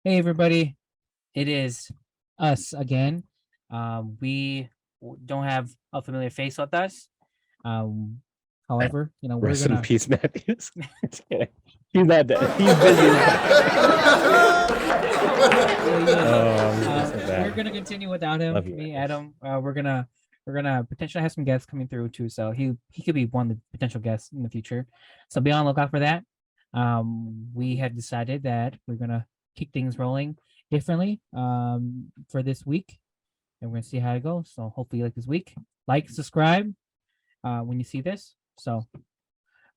Hey everybody, it is us again. We don't have a familiar face with us. Um, however, we're Rest in gonna peace, Matthews. Just kidding. He's not dead. He's busy now. yeah, he is. Oh, I'm just so We're bad. gonna continue without him. Love you, Me, Matthews. Adam. We're gonna potentially have some guests coming through too. So he could be one of the potential guests in the future. So be on the lookout for that. We have decided that we're gonna keep things rolling differently for this week, and we're gonna see how it goes. So hopefully you like this week. Like, subscribe when you see this. So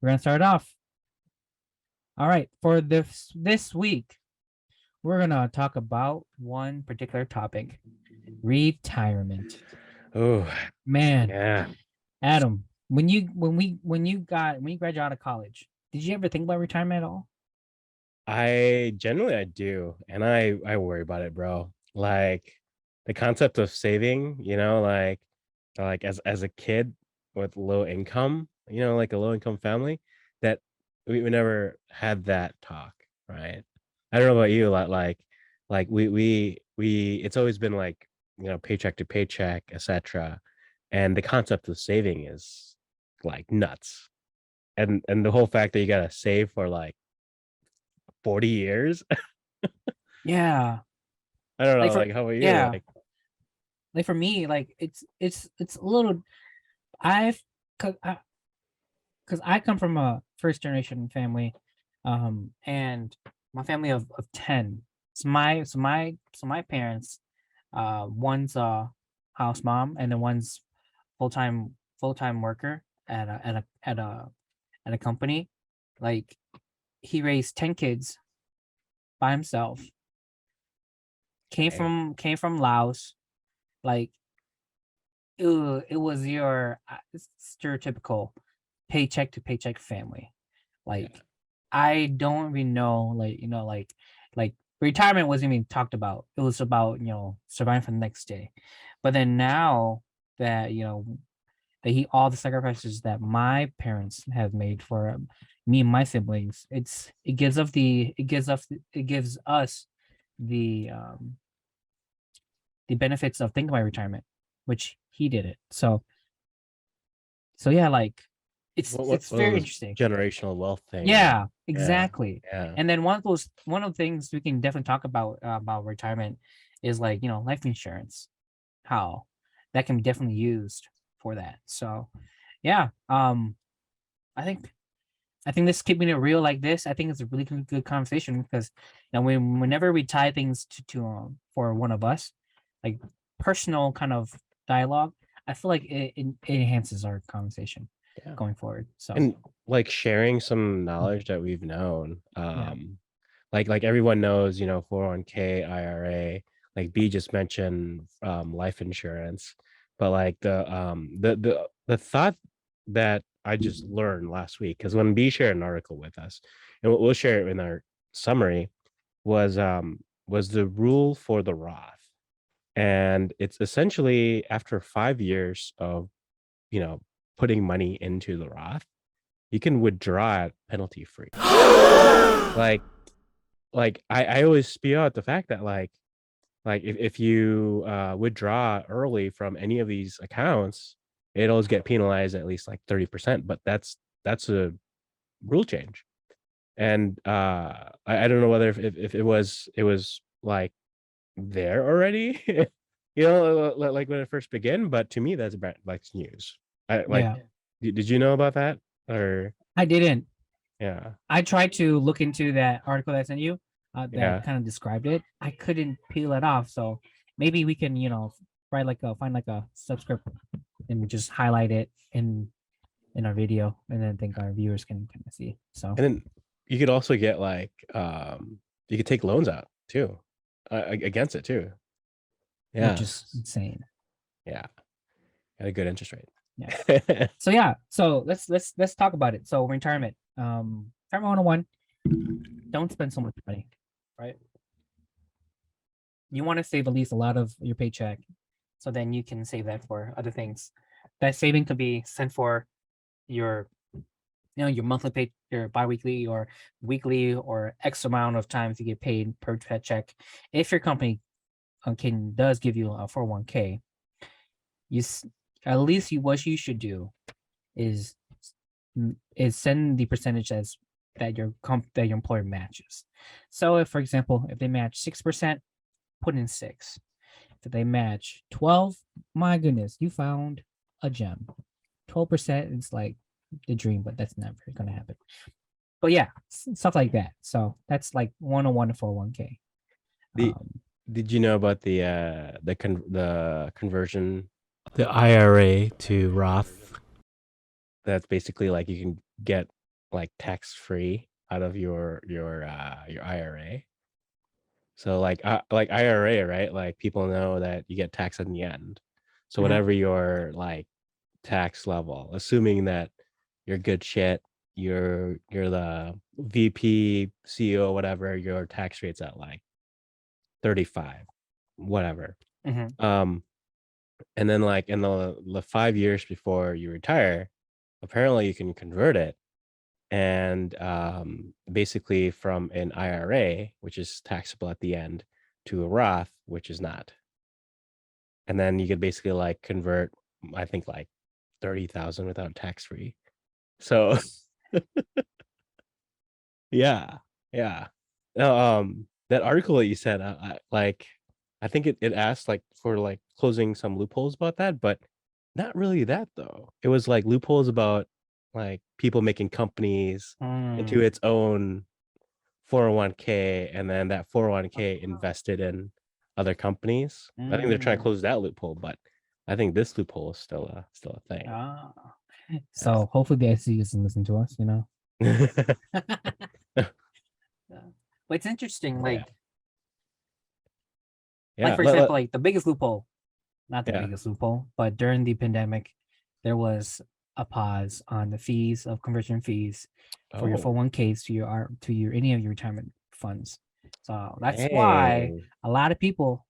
we're gonna start off. All right, for this week, we're gonna talk about one particular topic: retirement. Oh, Man, yeah. Adam, when you graduate out of college, did you ever think about retirement at all? I do, and I worry about it, bro. Like the concept of saving, like as a kid with low income, like a low income family, that we never had that talk, right? I don't know about you, like we it's always been like, paycheck to paycheck, etc. And the concept of saving is like nuts. And the whole fact that you gotta save for like 40 years. Yeah, I don't like know, for like how about you? yeah, Like, like for me, like it's a little. I've because I come from a first generation family, and my family of 10. So my parents, one's a house mom, and then one's full time worker at a company. Like, he raised 10 kids by himself. Came dang, from came from Laos. Like, it was your stereotypical paycheck to paycheck family. yeah, Like, I don't even know, like retirement wasn't even talked about. It was about, surviving for the next day. But then now that, that he all the sacrifices that my parents have made for me and my siblings, it gives us the the benefits of thinking about retirement, which he did it. So yeah, like, it's one of very those interesting. generational wealth things. Yeah, Yeah, exactly. yeah, And then one of the things we can definitely talk about retirement is, like, life insurance, how that can be definitely used for that. So yeah, I think this keeping it real like this, I think it's a really good conversation because, whenever we tie things to for one of us, like, personal kind of dialogue, I feel like it enhances our conversation yeah. going forward. So And like sharing some knowledge that we've known. yeah, Like everyone knows, 401k, IRA, like B just mentioned life insurance. But like the thought that I just learned last week, because when B shared an article with us, and we'll share it in our summary, was was the rule for the Roth. And it's essentially after 5 years of, you know, putting money into the Roth, you can withdraw it penalty free. Like, I always spew out the fact that like if you withdraw early from any of these accounts, it always get penalized at least like 30%. But that's a rule change. And I don't know whether if it was like there already, like when it first began. But to me, that's about like news. I like. yeah. Did you know about that? Or I didn't. yeah, I tried to look into that article that I sent you, that yeah. kind of described it. I couldn't peel it off. So maybe we can, find like a subscript and just highlight it in our video, and then think our viewers can kind of see. So, And then you could also get like you could take loans out too, against it too. which Yeah, is insane. yeah, at a good interest Yeah. rate. So yeah. So let's talk about it. So retirement. Retirement 101. Don't spend so much money. Right. You want to save at least a lot of your paycheck, so then you can save that for other things. That saving could be sent for your your monthly pay, your biweekly or weekly or X amount of times you get paid per check. If your company does give you a 401k, you at least what you should do is send the percentage as that that your employer matches. So if, for example, if they match 6%, put in 6. If they match 12, my goodness, you found a gem. 12% is like the dream, but that's never gonna happen. But yeah, stuff like that. So that's like 101 to 401k. The Did you know about the conversion, the IRA to Roth? That's basically like you can get like tax free out of your IRA. So like IRA, right? Like people know that you get taxed in the end. So Mhm. whatever your like tax level, assuming that you're good shit, you're the VP, CEO, whatever, your tax rate's at like 35, whatever. Mhm. And then like in the 5 years before you retire, apparently you can convert it, and basically from an IRA, which is taxable at the end, to a Roth, which is not. And then you could basically like convert, I think like 30,000 without tax free. So yeah, yeah. That article that you said, I think it asked like for like closing some loopholes about that, but not really that though. It was like loopholes about like people making companies into Mm. its own 401k, and then that 401k invested in other companies. I think they're trying to Mm. close that loophole, but I think this loophole is still a thing. Ah. So hopefully the SEC doesn't listen to us, Yeah. Yeah. But it's interesting, Yeah. like Yeah. for example, like the biggest loophole, not the Yeah. biggest loophole, but during the pandemic, there was a pause on the fees of conversion fees for your Oh, 401ks to your any of your retirement funds. So that's why dang. a lot of people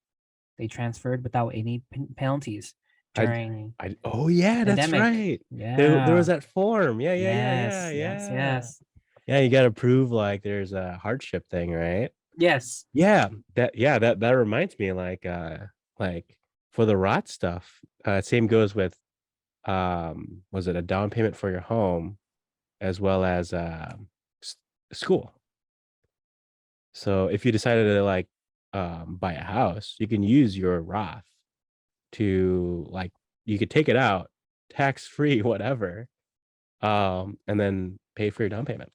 they transferred without any penalties I during oh yeah, that's pandemic. right. There was Yeah. that form. Yes. Yes. Yeah. Yes. Yeah, you got to prove like there's a hardship thing, right? Yes. Yeah, that reminds me like for the rot stuff, same goes with was it a down payment for your home as well as s- school. So if you decided to like buy a house, you can use your Roth to like you could take it out tax free whatever, and then pay for your down payment.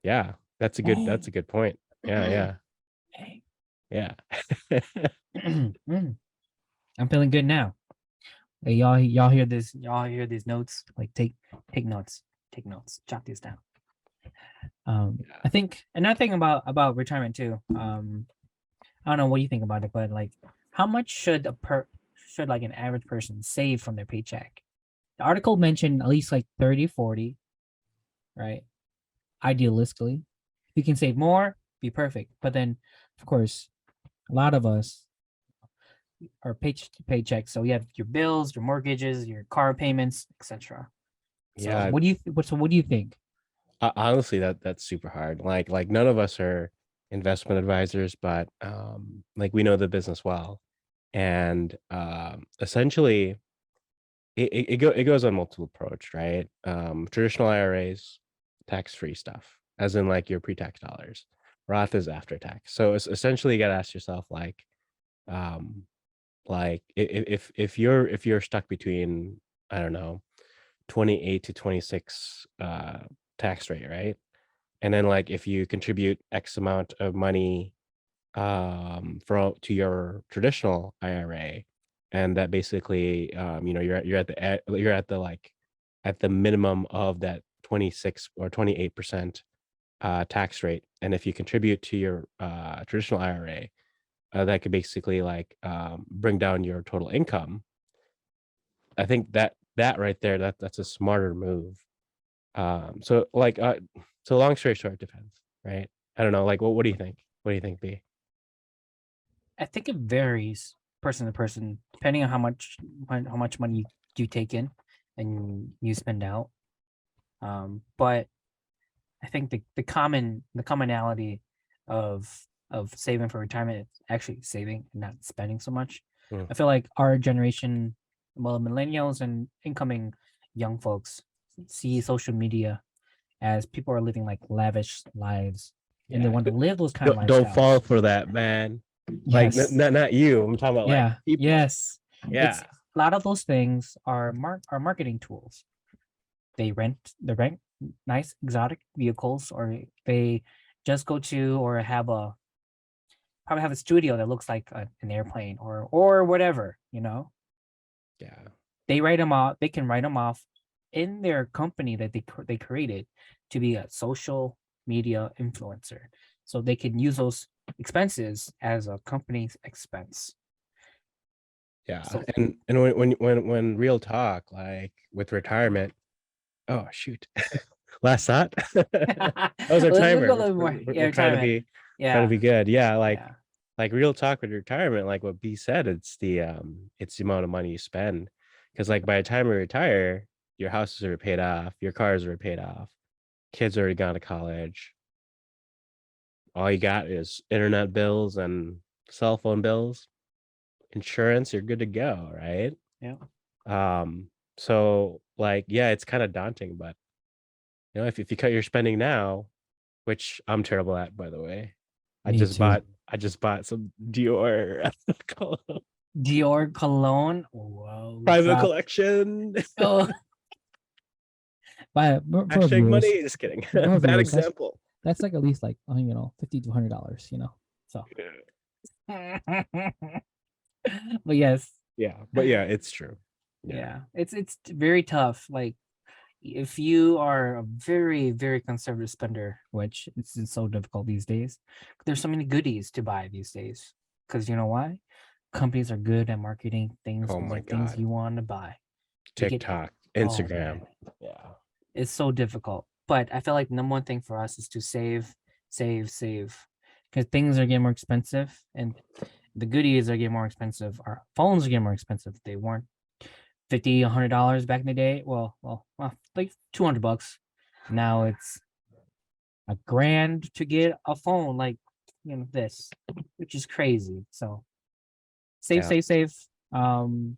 Yeah, that's a Dang. good point. Yeah, yeah, Dang. yeah. Mm. I'm feeling good now. Hey, y'all hear this? Y'all hear these notes? Like take notes. Take notes. Jot these down. I think another thing about retirement too. I don't know what you think about it, but like, how much should like an average person save from their paycheck? The article mentioned at least like 30, 40, right? Idealistically, if you can save more, be perfect. But then, of course, a lot of us are paycheck to paycheck, so you have your bills, your mortgages, your car payments, etc. So Yeah, what do you think? honestly, that's super hard. Like none of us are investment advisors, but like we know the business well, and essentially it goes on multiple approach, right? Traditional IRAs, tax free stuff, as in like your pre tax dollars. Roth is after tax, so it's essentially you got to ask yourself um, if you're stuck between, I don't know, 28 to 26 tax rate, right? And then like if you contribute X amount of money from to your traditional IRA, and that basically you're at the like at the minimum of that 26 or 28% tax rate. And if you contribute to your traditional IRA, that could basically like bring down your total income. I think that right there, that's a smarter move. So like so long story short, depends, right? I don't know. Like what do you think? What do you think, B? I think it varies person to person depending on how much money you take in and you spend out. But I think the commonality of saving for retirement is actually saving and not spending so much. Mm. I feel like our generation, well, millennials and incoming young folks see social media as people are living like lavish lives and they Yeah. want to live those kind of Don't fall lifestyles. for that, man. Like Yes. not you. I'm talking about like Yeah. people. Yes. It's Yeah. a lot of those things are marketing tools. They rent nice exotic vehicles, or they just go to or have a probably have a studio that looks like an airplane or whatever, you know. Yeah. They write them off. They can write them off in their company that they created to be a social media influencer, so they can use those expenses as a company's expense. Yeah. So And when real talk, like with retirement, oh shoot. Last thought. That was our let's go timer. a little more. Yeah, We're trying to retirement. be Yeah, good. Yeah, yeah. like real talk with retirement, like what B said, it's the amount of money you spend. Because like by the time you retire, your houses are paid off, your cars are paid off, kids already gone to college. All you got is internet bills and cell phone bills, insurance, you're good to go, right? Yeah. So like yeah, it's kind of daunting, but if you cut your spending now, which I'm terrible at, by the way. I Me just too. bought I just bought some Dior Dior cologne. Whoa, private drop. collection. Oh, But for Hashtag viewers, money. Just kidding. for Bad viewers, example. that's like at least like $50 to $100. So but yes, Yeah, but yeah, it's true. yeah, it's very tough. Like if you are a very conservative spender, which it's so difficult these days, there's so many goodies to buy these days. Because you know why? Companies are good at marketing things, Oh my the things God. you want to buy. You get TikTok, oh Instagram. man, Yeah. it's so difficult. But I feel like the number one thing for us is to save, because things are getting more expensive, and the goodies are getting more expensive. Our phones are getting more expensive. They weren't 50, $100 back in the day. Well, like $200. Now it's a grand to get a phone, like this, which is crazy. So save, Yeah. save. Um,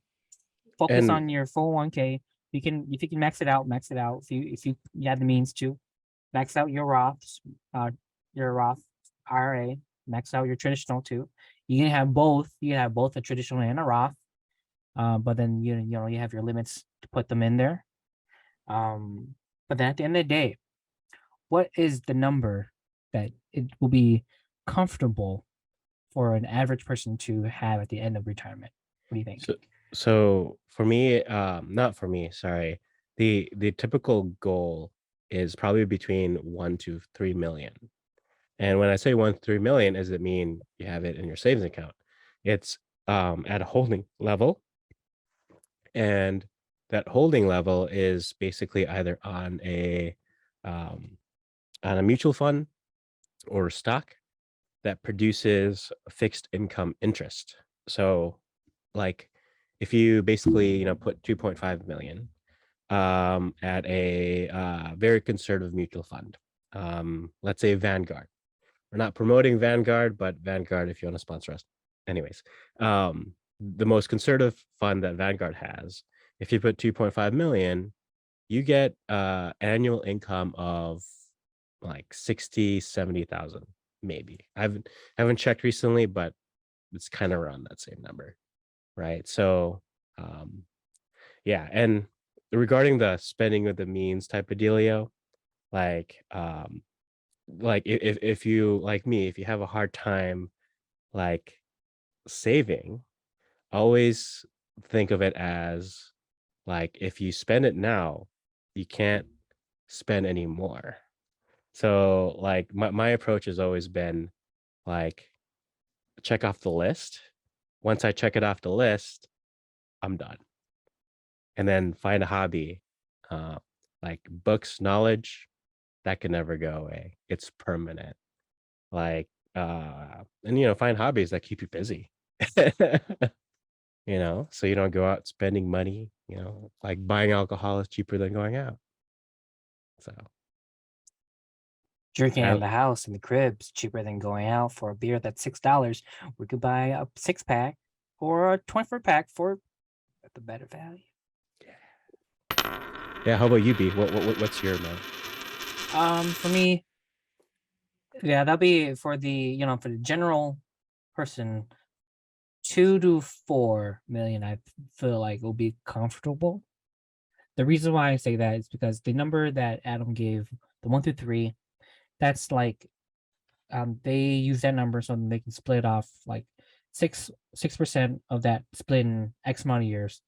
Focus And on your 401k. If you can max it out, max it out. If you have the means to max out uh, your Roth IRA, max out your traditional too. You can have both. You can have both a traditional and a Roth. But then you have your limits to put them in there. But then at the end of the day, what is the number that it will be comfortable for an average person to have at the end of retirement? What do you think? so for me, not for me, sorry. The typical goal is probably between 1 to 3 million. And when I say 1 to 3 million, does it mean you have it in your savings account? It's at a holding level, and that holding level is basically either um, on a mutual fund or a stock that produces fixed income interest. So, like, if you basically put 2.5 million at a very conservative mutual fund, let's say Vanguard. We're not promoting Vanguard, but Vanguard, if you want to sponsor us. Anyways, the most conservative fund that Vanguard has, if you put 2.5 million, you get annual income of like 60, 70,000, maybe. I haven't checked recently, but it's kind of around that same number, right? So um yeah, and regarding the spending with the means type of dealio, like if you like me, if you have a hard time like saving, always think of it as like if you spend it now, you can't spend any more. So like my approach has always been like check off the list. Once I check it off the list, I'm done. And then find a hobby, uh, like books, knowledge that can never go away. It's permanent. Like and find hobbies that keep you busy. So you don't go out spending money, like buying alcohol is cheaper than going out. So Drinking I- in the house in the crib's cheaper than going out for a beer that's $6. We could buy a 6-pack or a 24-pack for the better value. yeah. How about you, B? What's your amount? For me, yeah, that'll be for for the general person, 2 to 4 million. I feel like will be comfortable. The reason why I say that is because the number that Adam gave, the 1 through 3, that's like they use that number so they can split off like 6% of that split in X amount of years.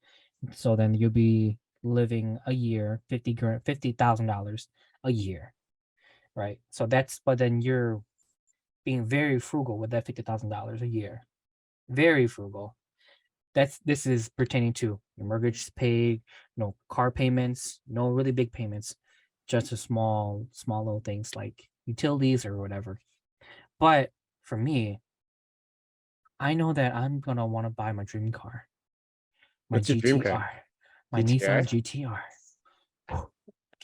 So then you'll be living a year, $50,000 a year, right? So that's, but then you're being very frugal with that $50,000 a year, very frugal. This is pertaining to your mortgage is paid, no car payments, no really big payments, just a small little things like utilities or whatever. But for me, I know that I'm gonna want to buy my dream car, my What's your dream GTR, car? my GTR? Nissan GTR.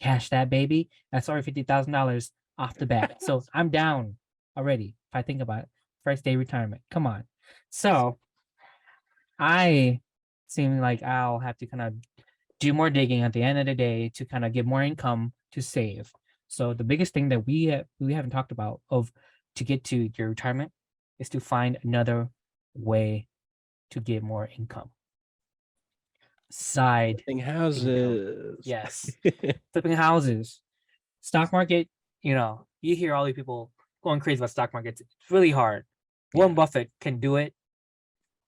Cash that baby. That's already $50,000 off the bat. So I'm down already. If I think about it, first day retirement. Come on. So I seem like I'll have to kind of do more digging at the end of the day to kind of get more income to save. So the biggest thing that we haven't talked about of to get to your retirement is to find another way to get more income. Side Flipping houses. Yes. Flipping houses, stock market. You hear all these people going crazy about stock markets. It's really hard. Warren Yeah. Buffett can do it.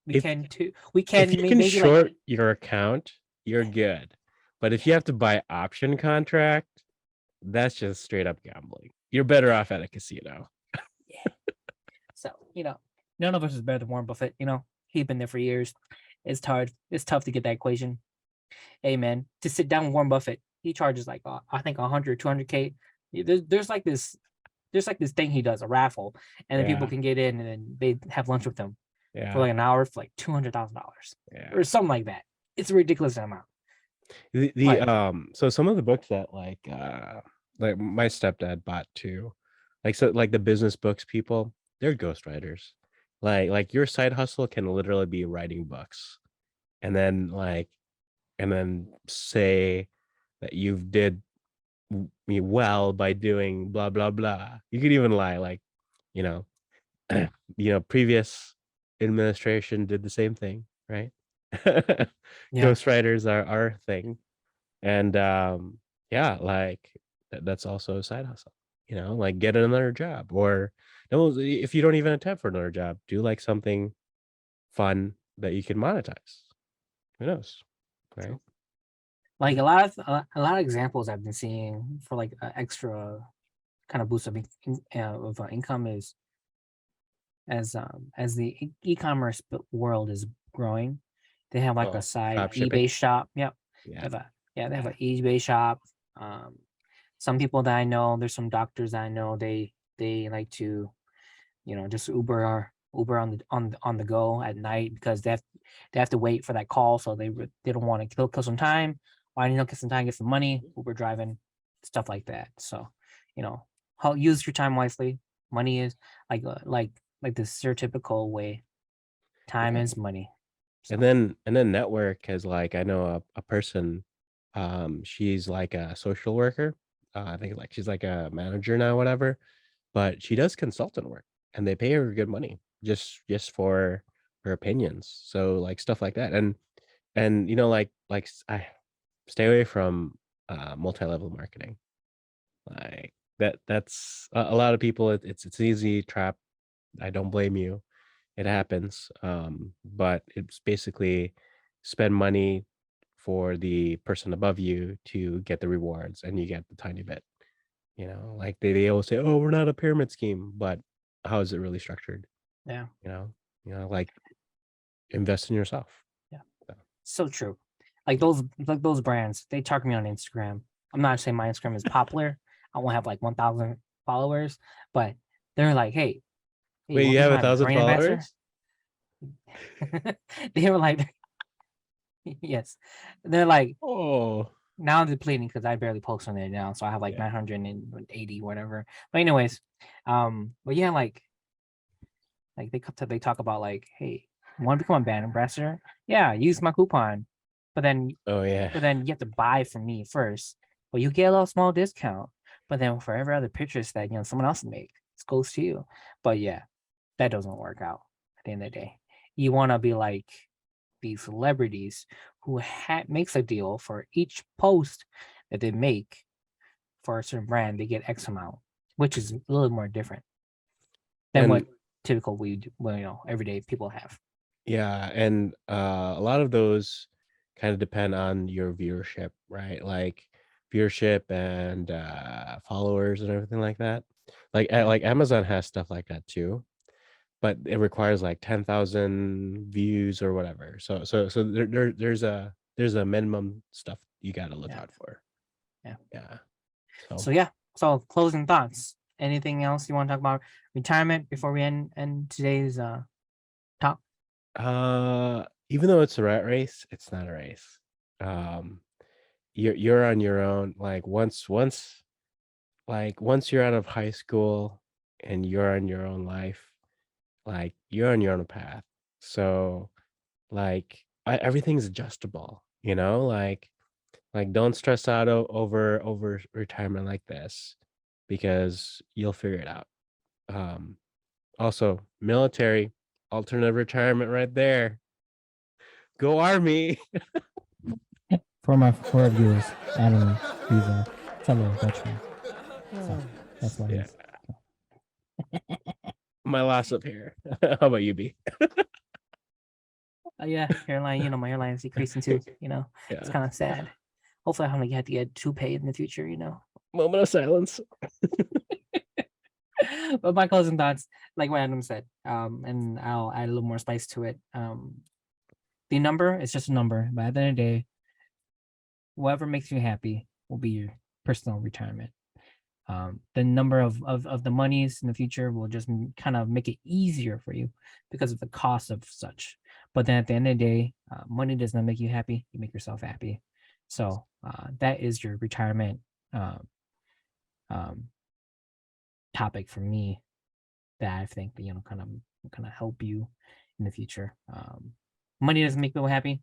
We If- can too. We can. If you maybe can like short your account, you're good. But if you have to buy option contract, that's just straight up gambling. You're better off at a casino. so. None of us is better than Warren Buffett. He's been there for years. It's hard. It's tough to get that equation. Hey man, to sit down with Warren Buffett, he charges like I think 100, 200K. There's like this thing he does, a raffle, and then people Yeah. can get in and then they have lunch with him for Yeah. like an hour for like $200,000 Yeah. or something like that. It's a ridiculous amount. So some of the books that like my stepdad bought too, like the business books people, they're ghostwriters. Like your side hustle can literally be writing books, and then say that you've did me well by doing blah blah blah. You could even lie, like, you know, previous administration did the same thing, right? Yeah. Ghostwriters are a thing. And yeah, like that's also a side hustle, like get another job, or no, if you don't even attempt for another job, do like something fun that you can monetize. Who knows, right? True. Like a lot of examples I've been seeing for like extra kind of boost of income is as the e-commerce world is growing, they have like Oh, a side drop shipping? eBay shop. Yep. Yeah. They have an eBay shop. Some people that I know, there's some doctors that I know, they like to, just Uber on the go at night because they have to wait for that call, so they don't want to kill some time. Why don't you get some time, get some money, Uber driving, stuff like that. So, how use your time wisely. Money is like the stereotypical way. Time Yeah. is money. So, And then network has, like, I know a person, she's like a social worker. I think like she's like a manager now, whatever, but she does consultant work and they pay her good money just for her opinions. So like stuff like that. And I stay away from multi-level marketing. Like that's a lot of people, it's an easy trap. I don't blame you. It happens. But it's basically spend money for the person above you to get the rewards and you get the tiny bit. Like they always say, oh, we're not a pyramid scheme, but how is it really structured? yeah. Like invest in yourself. So true. Like those brands, they target me on Instagram. I'm not saying my Instagram is popular. I won't have like 1,000 followers, but they're like, hey, Wait, you welcome to have my 1,000 brand ambassador. followers? They were like, yes, they're like, Oh, now I'm depleting because I barely post on there now, so I have like Yeah. 980 whatever. But anyways, but yeah, like they talk about like, hey, want to become a brand ambassador? Yeah, use my coupon, but then Oh yeah. you have to buy from me first, but you get a little small discount. But then for every other purchase that someone else make, it goes to you. But yeah, that doesn't work out at the end of the day. You want to be like these celebrities who makes a deal for each post that they make for a certain brand. They get X amount, which is a little more different than what And typical everyday people have. yeah, and a lot of those kind of depend on your viewership, right? Like viewership and followers and everything like that. Like Yeah. like Amazon has stuff like that too, but it requires like 10,000 views or whatever. So there's a minimum stuff you got to look Yeah. out for. Yeah. Yeah. So yeah. So closing thoughts. Anything else you want to talk about retirement before we end today's talk? Even though it's a rat race, it's not a race. You're on your own. Like once you're out of high school and you're on your own life, like you're on your own path. So like everything's adjustable, like don't stress out over retirement like this because you'll figure it out. Also military alternative retirement right there. Go Army. For our viewers, Adam, he's a fellow veteran. So that's why Yeah. he's My loss of hair. How about you, B? Yeah, hairline. My hairline is decreasing too. It's Yeah. kind of sad. Hopefully, I don't have to get toupee in the future. Moment of silence. But my closing thoughts, like what Adam said, and I'll add a little more spice to it. The number is just a number, but at the end of the day, whatever makes you happy will be your personal retirement. The number of the monies in the future will just kind of make it easier for you because of the cost of such. But then at the end of the day, money does not make you happy. You make yourself happy. So that is your retirement topic for me that I think that kind of help you in the future. Money doesn't make people happy.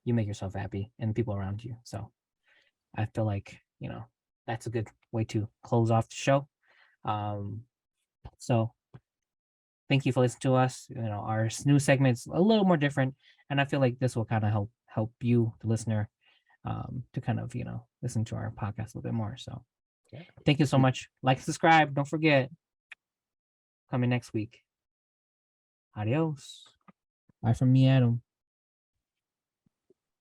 You make yourself happy and people around you. So I feel like that's a good way to close off the show. So thank you for listening to us. Our new segment's a little more different, and I feel like this will kind of help you, the listener, to kind of listen to our podcast a little bit more. So thank you so much. Like, subscribe. Don't forget. Coming next week. Adios. Bye from me, Adam.